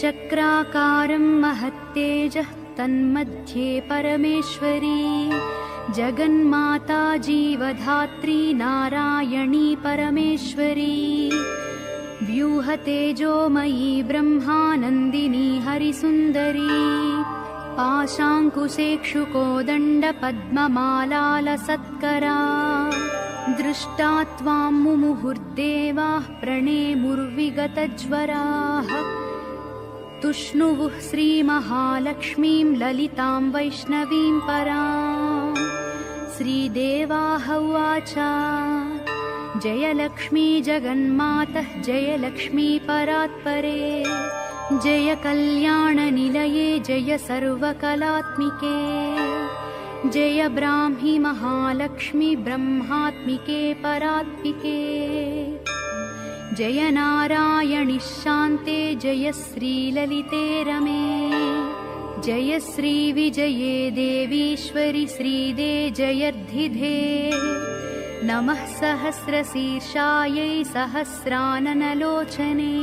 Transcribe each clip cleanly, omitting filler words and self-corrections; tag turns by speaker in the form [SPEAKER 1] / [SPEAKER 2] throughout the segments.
[SPEAKER 1] चक्राकारं महत्तेजः तन्मध्ये परमेश्वरी जगन्माता जीवधात्री नारायणी परमेश्वरी व्यूहतेजोमयी ब्रह्मानन्दिनी हरिसुन्दरी पाशाङ्कुशेक्षुकोदण्डपद्ममालालसत्करा दृष्टा त्वां मुमुहुर्देवाः प्रणेमुर्विगतज्वराः तुष्णुवुः श्रीमहालक्ष्मीं ललितां वैष्णवीं परां श्रीदेवाः उवाच जयलक्ष्मी जगन्मातः जयलक्ष्मी परात्परे जय कल्याणनिलये जय सर्वकलात्मिके जय ब्राह्मी महालक्ष्मी ब्रह्मात्मिके परात्मिके जय नारायणि शान्ते जय श्रीललिते रमे जय श्रीविजये देवीश्वरि श्रीदे जयर्धिधे नमः सहस्रशीर्षायै सहस्राननलोचने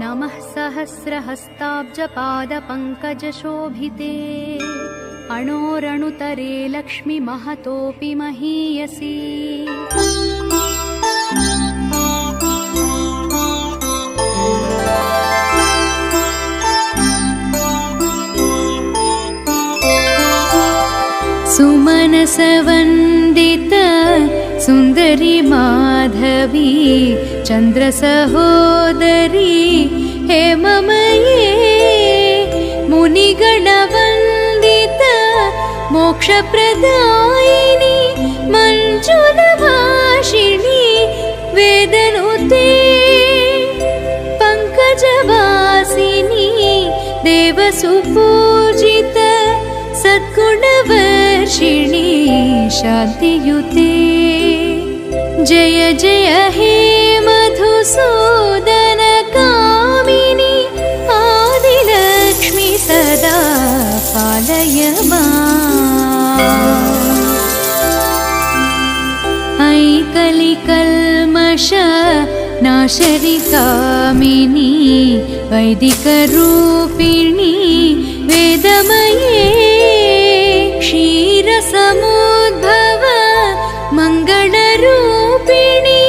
[SPEAKER 1] नमः सहस्रहस्ताब्जपादपङ्कजशोभिते अणोरणुतरे लक्ष्मी महतोऽपि महीयसी सुमनसवन्दित सुन्दरी माधवी चन्द्रसहोदरी हेममये मुनिगणवन्दित मोक्षप्रदायिनी मञ्जुलभाषिणी वेदनुते पङ्कजवासिनी देवसुपूजित सद्गुणवर्षिणी शान्तियुते जय जय हे मधुसूदन कामिनी आदिलक्ष्मी सदा पालय माम् ऐ कलिकल्मष नाशरि कामिनी वैदिकरूपिणी वेदमये क्षीरसमुद्भव मङ्गलरूपिणी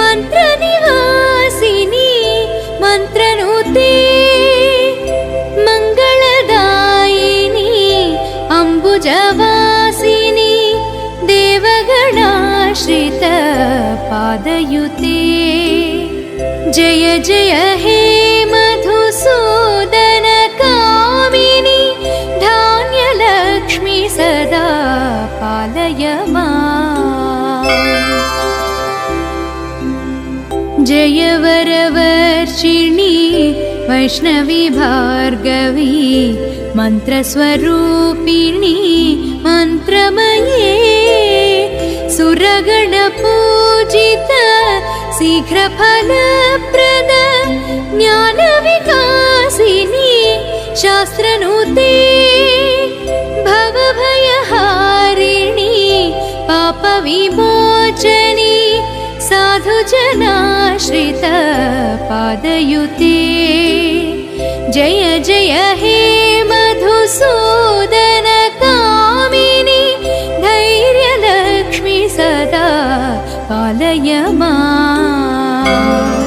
[SPEAKER 1] मन्त्रनिवासिनी मन्त्रनुते मङ्गलदायिनी अम्बुजवासिनी देवगणाश्रित पादयुते जय जय हे मधुसूदन कामिनी धान्यलक्ष्मी सदा पालय माम् जय वरवर्षिणी वैष्णवी भार्गवी मन्त्रस्वरूपिणी मन्त्रमये सुरगणपूजित शीघ्रफलप्रद ज्ञानविकासिनी शास्त्रनुते भवभयहारिणी पापविमोचनी साधुजनाश्रित पादयुते जय जय हे मधुसूदन कामिनी धैर्यलक्ष्मी सदा पालय माम्